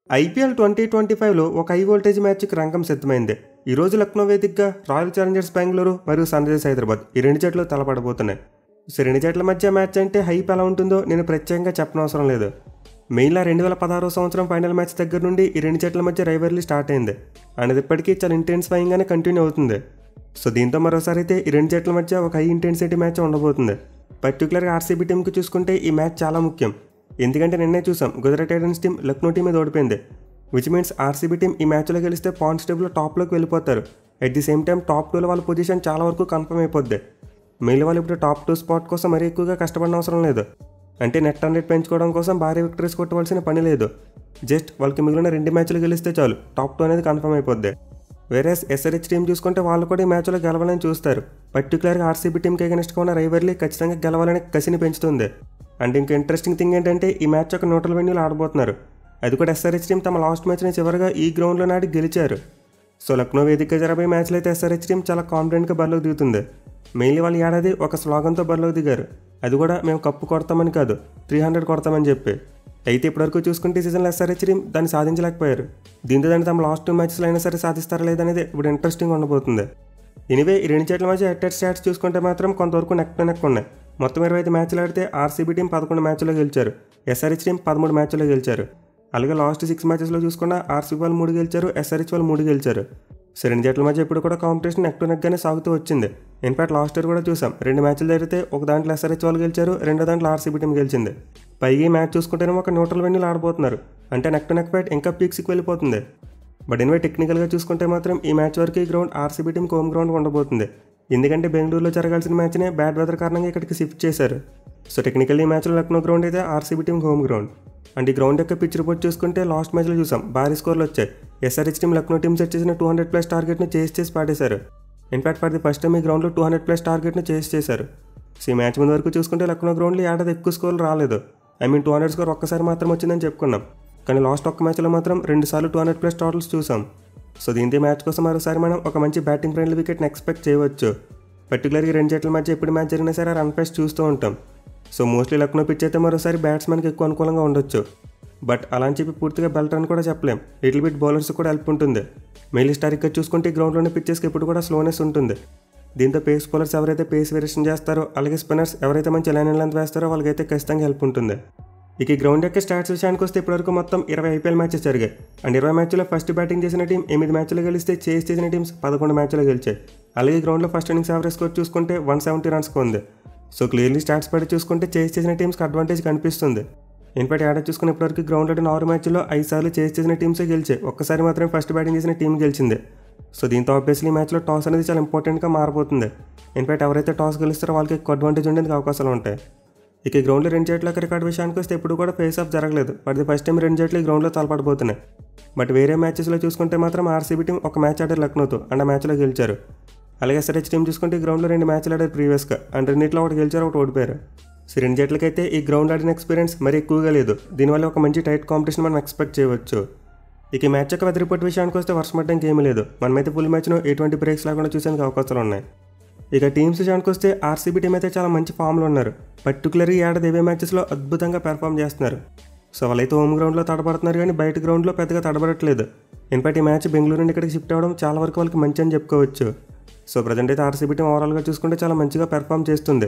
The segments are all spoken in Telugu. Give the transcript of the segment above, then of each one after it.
ఐపీఎల్ 2025లో ఒక హై వోల్టేజ్ మ్యాచ్కి రంగం సిద్ధమైంది. ఈ రోజు లక్నో వేదికగా రాయల్ ఛాలెంజర్స్ బెంగళూరు మరియు సన్ రైజర్స్ హైదరాబాద్ ఈ రెండు జట్లు తలపడబోతున్నాయి. రెండు జట్ల మధ్య మ్యాచ్ అంటే హైప్ ఎలా ఉంటుందో నేను ప్రత్యేకంగా చెప్పనవసరం లేదు. మెయిన్గా 2016 సంవత్సరం ఫైనల్ మ్యాచ్ దగ్గర నుండి ఈ రెండు జట్ల మధ్య రైవల్రీ స్టార్ట్ అయింది. అనేది ఇప్పటికీ చాలా ఇంటెన్సిఫైయింగ్గానే కంటిన్యూ అవుతుంది. దీంతో మరోసారి అయితే ఈ రెండు జట్ల మధ్య ఒక హై ఇంటెన్సిటీ మ్యాచ్ ఉండబోతుంది. పర్టికులర్గా ఆర్సీబీ టీంకి చూసుకుంటే ఈ మ్యాచ్ చాలా ముఖ్యం. ఎందుకంటే నిన్నే చూసాం Gujarat Titans team Lucknow team మీద ఓడిపోయింది. విచ్ మీన్స్ ఆర్సీబీ టీం ఈ మ్యాచ్లో గెలిస్తే పాయింట్స్ టేబుల్లో టాప్లోకి వెళ్ళిపోతారు. At the same time top 2లో వాళ్ళ పొజిషన్ చాలా వరకు కన్ఫర్మ్ అయిపోద్ది. మిగిలిన వాళ్ళు ఇప్పుడు టాప్ 2 స్పాట్ కోసం మరీ ఎక్కువగా కష్టపడిన అవసరం లేదు. అంటే నెట్ రన్ రేట్ పెంచుకోవడం కోసం భారీ విక్టరీస్ కొట్టవలసిన పని లేదు. జస్ట్ వాళ్ళకి మిగిలిన 2 మ్యాచ్లు గెలిస్తే చాలు టాప్ 2 అనేది కన్ఫర్మ్ అయిపోద్ది. వేరే ఎస్ఆర్హెచ్ టీం చూసుకుంటే వాళ్ళు కూడా ఈ మ్యాచ్లో గెలవాలని చూస్తారు. పర్టికులర్గా ఆర్సీబీ టీంకి అగెన్స్ట్గా ఉన్న రైవల్రీ ఖచ్చితంగా గెలవాలని కసిని పెంచుతుంది. అండ్ ఇంకా ఇంట్రెస్టింగ్ థింగ్ ఏంటంటే ఈ మ్యాచ్ ఒక న్యూట్రల్ వెన్యూలో ఆడబోతున్నారు. అది కూడా ఎస్ఆర్హెచ్ టీం తమ లాస్ట్ మ్యాచ్ని చివరిగా ఈ గ్రౌండ్లో నాటి గెలిచారు. లక్నో వేదికగా జరబోయే మ్యాచ్లో అయితే ఎస్ఆర్హెచ్ టీం చాలా కాన్ఫిడెంట్గా బరిలోకి దిగుతుంది. మెయిన్లీ వాళ్ళు ఏడాది ఒక స్లోగన్తో బరిలోకి దిగారు. అది కూడా మేము కప్పు కొడతామని కాదు 300 కొడతామని చెప్పి. అయితే ఇప్పటివరకు చూసుకుంటే ఈ సీజన్లో ఎస్ఆర్హెచ్ టీం దాన్ని సాధించలేకపోయారు. దీంతో దాన్ని తమ లాస్ట్ 2 మ్యాచెస్లో అయినా సరే సాధిస్తారా లేదనేది ఇప్పుడు ఇంట్రెస్టింగ్ ఉండబోతుంది. ఎనివే ఈ రెండు జట్ల మధ్య హెడ్ స్టాట్స్ చూసుకుంటే మాత్రం కొంతవరకు నెక్ టు నెక్ ఉన్నాయి. మొత్తం 25 మ్యాచ్లు ఆడితే ఆర్సీబీ టీం 11 మ్యాచ్లో గెలిచారు. ఎస్ఆర్హెచ్ టీం 13 మ్యాచ్లో గెలిచారు. అలాగే లాస్ట్ 6 మ్యాచెస్లో చూసుకున్న ఆర్సీబీ వాళ్ళు 3 గెలిచారు, ఎస్ఆర్హెచ్ వాళ్ళు 3 గెలిచారు. రెండు జట్ల మధ్య ఇప్పుడు కూడా కాంపిటీషన్ నెక్ టు నెక్గానే సాగుతూ వచ్చింది. ఇన్ఫాక్ట్ లాస్ట్ ఇయర్ కూడా చూసాం 2 మ్యాచ్లు జరిగితే ఒక దాంట్లో ఎస్ఆర్హెచ్ వాళ్ళు గెలిచారు, రెండో దాంట్లో ఆర్సీబీ టీం గెలిచింది. పైగా ఈ మ్యాచ్ చూసుకుంటేనే ఒక న్యూట్రల్ వెన్యూలో ఆడబోతున్నారు. అంటే నెక్ టు నెక్ ఫైట్ ఇంకా పీక్స్కి వెళ్ళిపోతుంది. బట్ ఎనివే టెక్నికల్గా చూసుకుంటే మాత్రం ఈ మ్యాచ్ వరకు ఈ గ్రౌండ్ ఆర్సీబీ టీంకి హోమ్ గ్రౌండ్ ఉండబోతుంది. ఎందుకంటే బెంగళూరులో జరగాల్సిన మ్యాచ్నే బ్యాడ్ వెదర్ కారణంగా ఇక్కడికి షిఫ్ట్ చేశారు. టెక్నికల్లీ ఈ మ్యాచ్లో లక్నో గ్రౌండ్ అయితే RCB team home ground. And ఈ గ్రౌండ్ యొక్క పిచ్ రిపోర్ట్ చూసుకుంటే లాస్ట్ మ్యాచ్లో చూసాం భారీ స్కోర్లు వచ్చాయి. SRH team Lucknow team set చేసిన 200+ టార్గెట్ని చేసి పాడేశారు. In fact for the first time ఈ గ్రౌండ్లో 200+ టార్గెట్ని చేశారు. ఈ మ్యాచ్ ముందు వరకు చూసుకుంటే లక్నో గ్రౌండ్లో ఏడాది ఎక్కువ స్కోర్లు రాలేదు. 200 స్కోర్ ఒక్కసారి మాత్రం వచ్చిందని చెప్పుకున్నాం. కానీ లాస్ట్ ఒక్క మ్యాచ్లో మాత్రం 2 సార్లు 200+ టోటల్స్ చూసాం. దీంతో మ్యాచ్ కోసం మరోసారి మనం ఒక మంచి బ్యాటింగ్ ఫ్రెండ్లీ వికెట్ని ఎక్స్పెక్ట్ చేయవచ్చు. పర్టికులర్గా రెండు జట్ల మధ్య ఎప్పుడు మ్యాచ్ జరిగినా సరే రన్ పేస్ చూస్తూ ఉంటాం. మోస్ట్లీ లక్నో పిచ్ అయితే మరోసారి బ్యాట్స్మెన్కి ఎక్కువ అనుకూలంగా ఉండొచ్చు. బట్ అలా అని చెప్పి పూర్తిగా బెల్ట్ అని కూడా చెప్పలేం. లిటిల్ బిట్ బౌలర్స్ కూడా హెల్ప్ ఉంటుంది. మెయిల్ హిస్టారిక్గా చూసుకుంటే ఈ గ్రౌండ్లోనే పిచ్చెస్కి ఎప్పుడు కూడా స్లోనెస్ ఉంటుంది. దీంతో పేస్ బౌలర్స్ ఎవరైతే పేస్ వేరియేషన్ చేస్తారో అలాగే స్పిన్నర్స్ ఎవరైతే మంచి లైన్ అండ్ లెంత్ వేస్తారో వాళ్ళకైతే ఖచ్చితంగా హెల్ప్ ఉంటుంది. ఇక ఈ గ్రౌండ్ యొక్క స్టాట్స్ విషయానికి వస్తే ఇప్పటివరకు మొత్తం 20 ఐపీఎల్ మ్యాచెస్ జరిగాయి. అండ్ 20 మ్యాచ్లో ఫస్ట్ బ్యాటింగ్ చేసిన టీం 8 మ్యాచ్లు గెలిస్తే చేసిన టీమ్స్ 11 మ్యాచ్లు గెలిచాయి. అలాగే గ్రౌండ్లో ఫస్ట్ ఇన్నింగ్స్ యావరేజ్ స్కోర్ చూసుకుంటే 170 రన్స్కి ఉంది. క్లియర్లీ స్టాట్స్ పడి చూసుకుంటే చేసిన టీమ్స్కి అడ్వాంటేజ్ కనిపిస్తుంది. ఇన్ఫాక్ట్ ఏడాది చూసుకుని ఇప్పటివరకు గ్రౌండ్లో 4 మ్యాచ్లో 5 సార్లు చేసిన టీమ్సే గెలిచాయి. ఒక్కసారి మాత్రమే ఫస్ట్ బ్యాటింగ్ చేసిన టీం గెలిచింది. దీంతో ఆబ్వియస్లీ ఈ మ్యాచ్లో టాస్ అనేది చాలా ఇంపార్టెంట్గా మారిపోతుంది. ఇన్ఫాక్ట్ ఎవరైతే టాస్ గెలుస్తారో వాళ్ళకి ఎక్కువ అడ్వాంటేజ్ ఉండేందుకు అవకాశాలు ఉంటాయి. ఇక ఈ గ్రౌండ్లో రెండు జట్ల రికార్డ్ విషయానికి వస్తే ఇప్పుడు కూడా ఫేస్ ఆఫ్ జరగలేదు. బట్ ది ఫస్ట్ టైం రెండు జట్లు ఈ గ్రౌండ్లో తలపడబోతున్నాయి. బట్ వేరే మ్యాచెస్లో చూసుకుంటే మాత్రం ఆర్సీబీ టీం ఒక మ్యాచ్ ఆడారు లక్నోతో అండ్ ఆ మ్యాచ్లో గెలిచారు. అలాగే ఎస్ఆర్హెచ్ టీం చూసుకుంటే ఈ గ్రౌండ్లో 2 మ్యాచ్లు ఆడారు ప్రీవియస్గా అండ్ రెండింటిలో ఒకటి గెలిచారు, ఒకటి ఓడిపోయారు. రెండు జట్లకైతే ఈ గ్రౌండ్ ఆడిన ఎక్స్పీరియన్స్ మరీ ఎక్కువగా లేదు. దీనివల్ల ఒక మంచి టైట్ కాంపిటీషన్ మనం ఎక్స్పెక్ట్ చేయవచ్చు. ఇక ఈ మ్యాచ్ యొక్క వెదర్ రిపోర్ట్ విషయానికి వస్తే వర్షం పడడానికి ఏమీ లేదు. మనమైతే ఫుల్ మ్యాచ్ను ఎటువంటి బ్రేక్స్ లేకుండా చూసేందుకు అవకాశాలు ఉన్నాయి. ఇక టీమ్స్ విషయానికి వస్తే ఆర్సీబీ టీం అయితే చాలా మంచి ఫామ్లో ఉన్నారు. పర్టికులర్గా ఈ ఏడాది 20 మ్యాచెస్లో అద్భుతంగా పెర్ఫామ్ చేస్తున్నారు. వాళ్ళైతే హోమ్ గ్రౌండ్లో తడబడుతున్నారు కానీ బయట గ్రౌండ్లో పెద్దగా తడబడట్లేదు. ఇన్ఫాక్ట్ ఈ మ్యాచ్ బెంగళూరు నుండి ఇక్కడికి షిఫ్ట్ అవ్వడం చాలా వరకు వాళ్ళకి మంచి అని చెప్పుకోవచ్చు. ప్రజెంట్ అయితే ఆర్సీబీ టీం ఓవరాల్గా చూసుకుంటే చాలా మంచిగా పెర్ఫామ్ చేస్తుంది.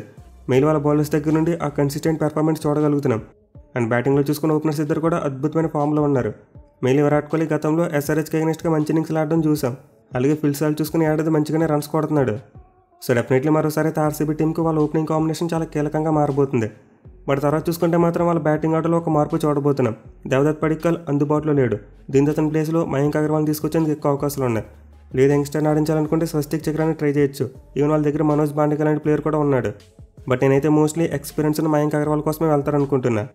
మెయిన్ వాళ్ళ బౌలర్స్ దగ్గర నుండి ఆ కన్సిస్టెంట్ పెర్ఫార్మెన్స్ చూడగలుగుతున్నాం. అండ్ బ్యాటింగ్లో చూసుకున్న ఓపెనర్స్ ఇద్దరు కూడా అద్భుతమైన ఫామ్లో ఉన్నారు. మెయిన్ విరాట్ కోహ్లీ గతంలో ఎస్ఆర్హెచ్కి అగెన్స్ట్గా మంచి ఇన్నింగ్స్ ఆడడం చూసాం. అలాగే ఫిల్ సాల్ చూసుకుని ఏడాది మంచిగానే రన్స్ కొడుతున్నాడు. డెఫినెట్లీ మరోసారి అయితే ఆర్సీబీ టీంకి వాళ్ళ ఓపెనింగ్ కాంబినేషన్ చాలా కీలకంగా మారబోతుంది. బట్ తర్వాత చూసుకుంటే మాత్రం వాళ్ళ బ్యాటింగ్ ఆటలో ఒక మార్పు చూడబోతున్నాం. దేవదత్ పడిక్కల్ అందుబాటులో లేడు. దీంతో అతని ప్లేస్లో మయాంక్ అగర్వాల్ని తీసుకొచ్చేందుకు ఎక్కువ అవకాశాలు ఉన్నాయి. లేదు యంగ్స్టర్ని ఆడించాలనుకుంటే స్వస్తిక్ చక్రాన్ని ట్రై చేయొచ్చు. ఈవెన్ వాళ్ళ దగ్గర మనోజ్ బాండికల్ లాంటి ప్లేయర్ కూడా ఉన్నాడు. బట్ నేనైతే మోస్ట్లీ ఎక్స్పీరియన్స్ ఉన్న మయాంక్ అగర్వాల్ కోసమే వెళ్తారనుకుంటున్నా.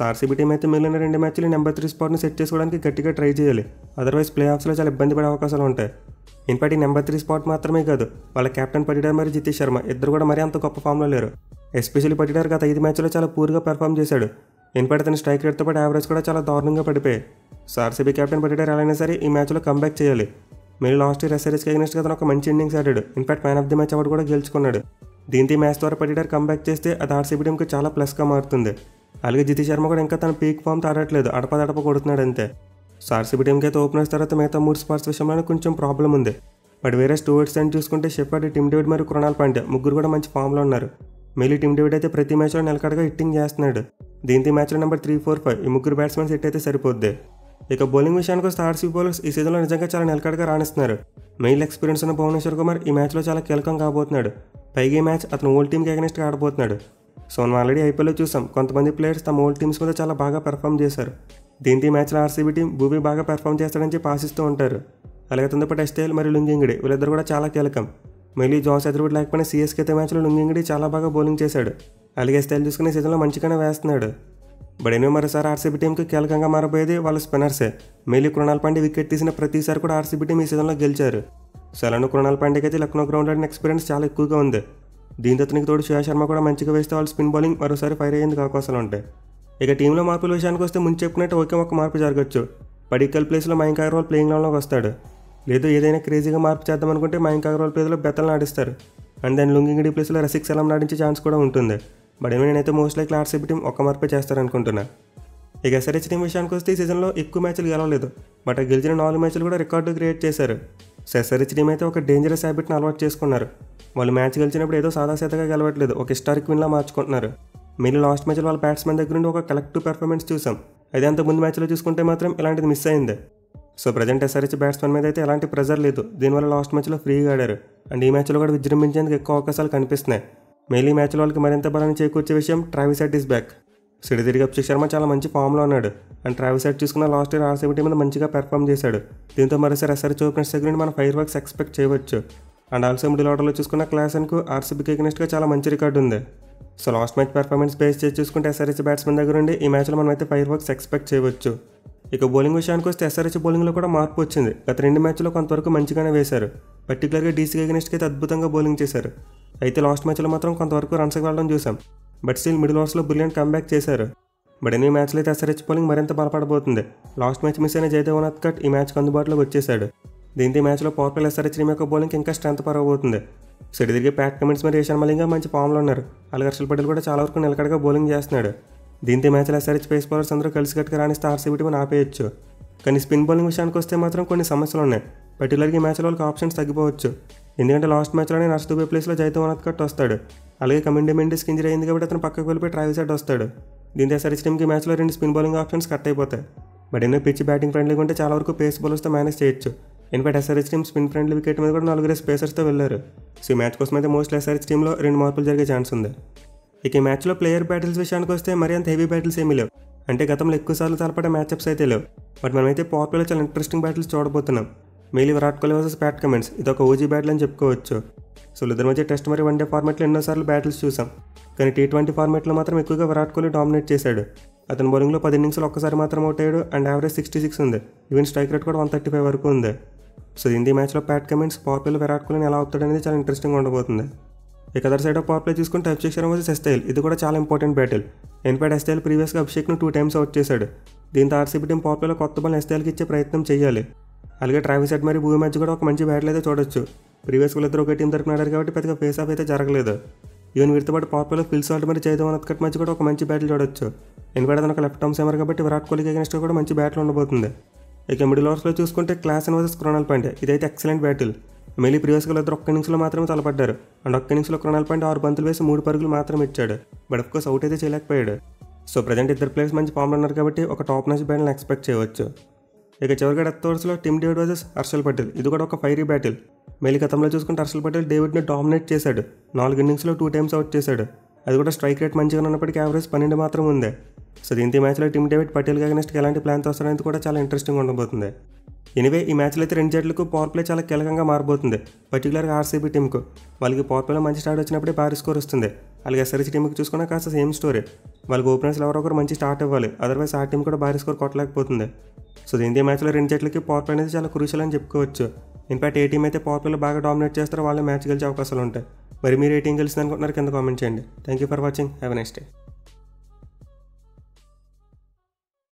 ఆర్సీబీ టీం అయితే మిగిలిన 2 మ్యాచ్లు నెంబర్ 3 స్పాట్ని సెట్ చేసుకోవడానికి గట్టిగా ట్రై చేయాలి. అదర్వైజ్ ప్లే ఆఫ్స్లో చాలా ఇబ్బంది పడే అవకాశాలు ఉంటాయి. ఇన్ఫాక్ట్ ఈ నెంబర్ 3 స్పాట్ మాత్రమే కాదు, వాళ్ళ కెప్టెన్ పటిడార్ మరియు జితేష్ శర్మ ఇద్దరు కూడా మరీ అంత గొప్ప ఫామ్లో లేరు. ఎస్పెషల్లీ పటిడార్ గత 5 మ్యాచ్లో చాలా పూర్గా పెర్ఫామ్ చేశాడు. ఇన్ఫాక్ట్ అతని స్ట్రైక్ రేట్తో పాటు యావరేజ్ కూడా చాలా దారుణంగా పడిపోయాయి. ఆర్సీబీ కెప్టెన్ పటిడార్ ఎలా అయినా సరే ఈ మ్యాచ్లో కంబ్యాక్ చేయాలి. మీరు లాస్ట్ ఇయర్ ఎస్ఆర్హెచ్కి అగెన్స్ట్గా అతను ఒక మంచి ఇన్నింగ్స్ ఆడాడు. In fact man of the match award కూడా గెలుచుకున్నాడు. దీంతో ఈ మ్యాచ్ ద్వారా పటిడార్ కంబ్యాక్ చేస్తే అది ఆర్సీబీ టీంకి చాలా ప్లస్గా మారుతుంది. అలాగే జితేష్ శర్మ కూడా ఇంకా తన పీక్ ఫామ్తో ఆడట్లేదు, అడపదడప కొడుతున్నాడు అంతే. సో ఆర్సీబీ టీంకి అయితే ఓపెనర్స్ తర్వాత మిగతా 3 స్పాట్స్ విషయంలోనే కొంచెం ప్రాబ్లం ఉంది. బట్ వేరే స్టూవర్ట్స్ అని చూసుకుంటే షెఫర్డ్, టిమ్ డేవిడ్ మరియు కృణాల్ పాండ్యా ముగ్గురు కూడా మంచి ఫామ్లో ఉన్నారు. మెయిలీ టిమ్ డేవిడ్ అయితే ప్రతి మ్యాచ్లో నిలకడగా హిట్టింగ్ చేస్తున్నాడు. దీంతో ఈ మ్యాచ్లో నెంబర్ 3, 4, 5 ఈ ముగ్గురు బ్యాట్స్మెన్ సెట్ అయితే సరిపోద్ది. ఇక బౌలింగ్ విషయానికి వస్తే ఆర్సీబీ బౌలర్స్ ఈ సీజన్లో నిజంగా చాలా నిలకడగా రాణిస్తున్నారు. మెయిల్ ఎక్స్పీరియన్స్ ఉన్న భువనేశ్వర్ కుమార్ ఈ మ్యాచ్లో చాలా కీలకం కాబోతున్నాడు. పైగా ఈ మ్యాచ్ అతను ఓల్డ్ టీంకి అగెనిస్ట్గా ఆడబోతున్నాడు. సో మనం ఆల్రెడీ ఐపీఎల్లో చూసాం, కొంతమంది ప్లేయర్స్ తమ ఓల్డ్ టీమ్స్ మీద చాలా బాగా పెర్ఫామ్ చేశారు. దీంతో ఈ మ్యాచ్లో ఆర్సీబీ టీం భూమి బాగా పెర్ఫామ్ చేస్తాడని చెప్పి ఆశిస్తూ ఉంటారు. అలాగే తనతో పాటు ఎస్టేల్ మరియు లుంగింగిడి వీళ్ళిద్దరు కూడా చాలా కీలకం. మళ్ళీ జాస్ హెదర్వుడ్ లేకపోయినా సిఎస్కే మ్యాచ్లో లుంగింగిడి చాలా బాగా బౌలింగ్ చేశాడు. అలాగే ఎస్టేల్ చూసుకునే సీజన్లో మంచిగానే వేస్తున్నాడు. బట్ ఎన్నో మరోసారి ఆర్సీబీ టీంకి కీలకంగా మారబోయేది వాళ్ళ స్పిన్నర్సే. మెయిలీ కృణాల్ పాండ్యా వికెట్ తీసిన ప్రతిసారి కూడా ఆర్సీబీ టీం ఈ సీజన్లో గెలిచారు. సో అలానే కృణాల్ పాండ్యాకి అయితే లక్నో గ్రౌండ్ ఆడిన ఎక్స్పీరియన్స్ చాలా ఎక్కువగా ఉంది. దీంతో అతనికి తోడు శ్రేయస్ శర్మ కూడా మంచిగా వేస్తే వాళ్ళు స్పిన్ బౌలింగ్ మరోసారి ఫైర్ అయ్యేందుకు అవకాశాలు ఉంటాయి. ఇక టీంలో మార్పుల విషయానికి వస్తే ముందు చెప్పినట్టు ఒకే ఒక మార్పు జరగచ్చు. పడిక్కల్ ప్లేస్లో మయాంక్ అగర్వాల్ ప్లేయింగ్ లెవెన్లోకి వస్తాడు. లేదు ఏదైనా క్రేజీగా మార్పు చేద్దామనుకుంటే మయాంక్ అగర్వాల్ ప్లేస్లో బెత్తల్ని ఆడిస్తారు. అండ్ దెన్ లుంగింగిడి ప్లేస్లో రసిక్ సలాం ఆడించే ఛాన్స్ కూడా ఉంటుంది. బట్ నేనైతే మోస్ట్ లైక్ ఆర్సీబీ టీం ఒక్క మార్పే చేస్తారనుకుంటున్నా. ఇక ఎస్ఆర్హెచ్ టీం విషయానికి వస్తే ఈ సీజన్లో ఎక్కువ మ్యాచ్లు గెలవలేదు. బట్ గెలిచిన 4 మ్యాచ్లు కూడా రికార్డు క్రియేట్ చేశారు. సో ఎస్ఆర్హెచ్ టీం అయితే ఒక డేంజరస్ హ్యాబిట్ని అలవాటు చేసుకున్నారు. వాళ్ళు మ్యాచ్ గెలిచినప్పుడు ఏదో సాదాసీదాగా గెలవట్లేదు, ఒక హిస్టారిక్ విన్లా మార్చుకుంటున్నారు. మీరు లాస్ట్ మ్యాచ్లో వాళ్ళ బ్యాట్స్మెన్ దగ్గర నుండి ఒక కలెక్టివ్ పెర్ఫార్మెన్స్ చూసాం. అదే అంత ముందు మ్యాచ్లో చూసుకుంటే మాత్రం ఇలాంటిది మిస్ అయింది. సో ప్రజెంట్ ఎస్ఆర్హెచ్ బ్యాట్స్మెన్ మీద అయితే ఎలాంటి ప్రెజర్ లేదు. దీనివల్ల లాస్ట్ మ్యాచ్లో ఫ్రీగా ఆడారు. అండ్ ఈ మ్యాచ్లో కూడా విజృంభించేందుకు ఎక్కువ అవకాశాలు కనిపిస్తున్నాయి. మెయిలీ మ్యాచ్లో వాళ్ళకి మరింత బలాన్ని చేకూర్చే విషయం ట్రావిస్ హెడ్ ఈస్ బ్యాక్. సిడితిరిగి అభిషేక్ శర్మ చాలా మంచి ఫామ్లో ఉన్నాడు. అండ్ ట్రావిస్ హెడ్ చూసుకున్న లాస్ట్ ఇయర్ ఆర్సీబీ టీం మీద మంచిగా పెర్ఫామ్ చేశాడు. దీంతో మరోసారి ఎస్ఆర్హెచ్ ఓపెనర్స్ దగ్గర నుండి మనం ఫైర్ వర్క్స్ ఎక్స్పెక్ట్ చేయవచ్చు. అండ్ ఆల్సో మిడిల్ ఆర్డర్లో చూసుకున్న క్లాసన్కు ఆర్సీబీకి అగెనిస్ట్గా చాలా మంచి రికార్డు ఉంది. So last match performance base చేసి చూసుకుంటే ఎస్ఆర్హెచ్ బ్యాట్స్మెన్ దగ్గర నుండి ఈ మ్యాచ్లో మనం అయితే ఫైర్ వర్క్స్ ఎక్స్పెక్ట్ చేయవచ్చు. ఇక బౌలింగ్ విషయానికి వస్తే ఎస్ఆర్హెచ్ బౌలింగ్లో కూడా మార్పు వచ్చింది. గత 2 మ్యాచ్లో కొంతవరకు మంచిగానే వేశారు. పర్టికులర్గా డీసీకి అగెనిస్ట్కి అయితే అద్భుతంగా బౌలింగ్ చేశారు. అయితే లాస్ట్ మ్యాచ్లో మాత్రం కొంతవరకు రన్స్కి వెళ్ళడం చూసాం. బట్ స్టిల్ మిడిల్ ఓవర్స్లో బ్రిలియంట్ కంబ్యాక్ చేశారు. బట్ ఎన్ని మ్యాచ్లో అయితే ఎస్ఆర్హెచ్ బౌలింగ్ మరింత బలపడబోతుంది. లాస్ట్ మ్యాచ్ మిస్ అయిన జయదేవ్ ఉనద్కట్ ఈ మ్యాచ్కి అందుబాటులోకి వచ్చేసాడు. దీంతో ఈ మ్యాచ్లో పవర్ ప్లే ఎస్ఆర్హెచ్ టీం యొక్క బౌలింగ్ ఇంకా స్ట్రెంత్ పరగబోతుంది. సిడితిరిగి ప్యాట్ కమిన్స్ మరియు ఈశాన్ మలింగా మంచి ఫామ్లో ఉన్నారు. అలాగే హర్షల్ పటేల్ కూడా చాలా వరకు నిలకడగా బౌలింగ్ చేస్తున్నాడు. దీంతో ఈ మ్యాచ్లో ఎస్ఆర్హెచ్ పేస్ బౌలర్స్ అందరూ కలిసికట్టుగా రాణిస్తే ఆర్సీబీ టీం ఆపేయచ్చు. కానీ స్పిన్ బౌలింగ్ విషయానికి వస్తే మాత్రం కొన్ని సమస్యలు ఉన్నాయి. పర్టికులర్గా ఈ మ్యాచ్లో వాళ్ళకి ఆప్షన్స్ తగ్గిపోవచ్చు. ఎందుకంటే లాస్ట్ మ్యాచ్లోనే నర్స్ దుబే ప్లేస్లో జయదేవ్ ఉనద్కట్ వస్తాడు. అలాగే కమిండి మెండిస్కి ఇంజరీ అయింది కాబట్టి అతను పక్కకు వెళ్ళిపోయి ట్రావిస్ హెడ్ వస్తాడు. దీంతో ఎస్ఆర్హెచ్ టీంకి మ్యాచ్లో 2 స్పిన్ బౌలింగ్ ఆప్షన్స్ కట్ అయిపోతాయి. బట్ ఎన్నో పిచ్ బ్యాటింగ్ ఫ్రెండ్లీగా ఉంటే చాలా వరకు పేస్ బౌలర్స్తో మేనేజ్ చేయొచ్చు. In fact SRH team spin friendly wicket మీద కూడా 4 స్పేసర్స్తో వెళ్ళారు. సో ఈ మ్యాచ్ కోసం అయితే మోస్ట్లీ ఎస్ఆర్హెచ్ టీంలో 2 మార్పులు జరిగే ఛాన్స్ ఉంది. ఇక ఈ మ్యాచ్లో ప్లేయర్ బ్యాటిల్స్ విషయానికి వస్తే మరీ అంత హెవీ బ్యాటిల్స్ ఏమీ లేవు. అంటే గతంలో ఎక్కువసార్లు తలపడే మ్యాచ్అప్స్ అయితే లేవు. బట్ మనమైతే పవర్ ప్లేలో చాలా ఇంట్రెస్టింగ్ బ్యాటిల్స్ చూడబోతున్నాం. Mainly Virat Kohli versus Pat Cummins ఇది ఒక ఓజీ బ్యాటిల్ అని చెప్పుకోవచ్చు. సో ఇద్దరి మధ్య టెస్ట్ మరియు వన్డే ఫార్మాట్లో ఎన్నోసార్లు బ్యాటిల్స్ చూసాం. కానీ T20 ఫార్మాట్లో మాత్రం ఎక్కువగా విరాట్ కోహ్లీ డామినేట్ చేశాడు. అతని బౌలింగ్లో 10 ఇన్నింగ్స్లో ఒక్కసారి మాత్రం అవుట్ అయ్యాడు. అండ్ యావరేజ్ 66 ఉంది. ఈవెన్ స్ట్రైక్ రేట్ కూడా 135 వరకు ఉంది. సో హిందీ మ్యాచ్లో ప్యాట్ కమిన్స్ పవర్ ప్లేలో విరాట్ కోహ్లీని ఎలా అవుతాడు అనేది చాలా ఇంట్రెస్టింగ్గా ఉండబోతుంది. ఇక other side of power play చూసుకుంటే అభిషేక్ శర్మ వర్సెస్ ఎస్టేల్ ఇది కూడా చాలా ఇంపార్టెంట్ బ్యాటిల్. ఇన్ఫాక్ట్ ఎస్టేల్ ప్రీవియస్గా అభిషేక్ను 2 టైమ్స్ అవుట్ చేశాడు. దీంతో ఆర్సీబీ టీం పవర్ ప్లేలో కొత్త బాల్ ఎస్టేల్కి ఇచ్చే ప్రయత్నం చేయాలి. అలాగే ట్రావిస్ హెడ్ మరియు భూమి మధ్య కూడా ఒక మంచి బ్యాటిల్ అయితే చూడొచ్చు. ప్రీవియస్ వీళ్ళిద్దరు ఒకే టీం తరపున ఆడారు కాబట్టి పెద్దగా ఫేస్ ఆఫ్ అయితే జరగలేదు. ఈవెన్ వీరితో పాటు పవర్ ప్లేలో ఫిల్ సాల్ట్ మరియు జయదేవ్ ఉనద్కట్ మధ్య కూడా ఒక మంచి బ్యాటిల్ చూడొచ్చు. ఇన్ఫాక్ట్ అతను ఒక లెఫ్ట్ ఆర్మ్ సీమర్ కాబట్టి విరాట్ కోహ్లీకి అగెనిస్ట్గా కూడా మంచి బ్యాటిల్ ఉండబోతుంది. ఇక మిడిల్ ఓవర్స్లో చూసుకుంటే క్లాసన్ వర్సెస్ కృణాల్ పాండ్యా ఇదైతే ఎక్సలెంట్ బ్యాటిల్. మెయిలీ ప్రీవియస్గా ఇద్దరు ఒక్క ఇన్నింగ్స్లో మాత్రమే తలపడ్డారు. అండ్ ఒక్క ఇన్నింగ్స్లో కృణాల్ పాండ్యా 6 బంతులు వేసి 3 పరుగులు మాత్రం ఇచ్చాడు. బట్ అఫ్కోర్స్ అవుట్ అయితే చేయలేకపోయాడు. సో ప్రజెంట్ ఇద్దరు ప్లేయర్స్ మంచి ఫామ్లో ఉన్నారు కాబట్టి ఒక టాప్ మ్యాచ్ బ్యాటిల్ని ఎక్స్పెక్ట్ చేయవచ్చు. ఇక చివరిగా డెత్ ఓవర్స్లో Tim David versus Harshal Patel ఇది కూడా ఒక ఫైరీ బ్యాటిల్. మెయిలీ గతంలో చూసుకుంటే హర్షల్ పటేల్ డేవిడ్ని డామినేట్ చేశాడు. 4 ఇన్నింగ్స్లో 2 టైమ్స్ అవుట్ చేశాడు. అది కూడా స్ట్రైక్ రేట్ మంచిగా ఉన్నప్పటికీ యావరేజ్ 12 మాత్రం ఉంది. సో దీంతో ఈ మ్యాచ్లో టిమ్ డేవిడ్ పటేల్కి అగెనిస్ట్గా ఎలాంటి ప్లాన్తో వస్తారనేది కూడా చాలా ఇంట్రెస్టింగ్ ఉండబోతుంది. ఎనివే ఈ మ్యాచ్లో అయితే 2 జట్లకు పవర్ ప్లే చాలా కీలకంగా మారబోతుంది. పర్టికులర్గా ఆర్సీబీ టీంకు వాళ్ళకి పవర్ ప్లేలో మంచి స్టార్ట్ వచ్చినప్పుడే భారీ స్కోర్ వస్తుంది. అలాగే ఎస్ఆర్హెచ్ టీంకి చూసుకున్నా కాస్త సేమ్ స్టోరీ. వాళ్ళకి ఓపెనర్స్ ఎవరో ఒకరు మంచి స్టార్ట్ ఇవ్వాలి. అదర్వైజ్ ఆ టీం కూడా భారీ స్కోర్ కొట్టలేకపోతుంది. సో దీంతో ఈ మ్యాచ్లో 2 జట్లకి పవర్ ప్లే అనేది చాలా క్రూషియల్ అని చెప్పుకోవచ్చు. ఇన్ఫాక్ట్ ఏ టీం అయితే పవర్ ప్లేలో బాగా డామినేట్ చేస్తారో వాళ్ళే మ్యాచ్ గెలిచే అవకాశాలు ఉంటాయి. మరి మీరు ఏ టీం గెలిచింది అనుకుంటున్నారు కింద కామెంట్ చేయండి. Thank you for watching. Have a nice day.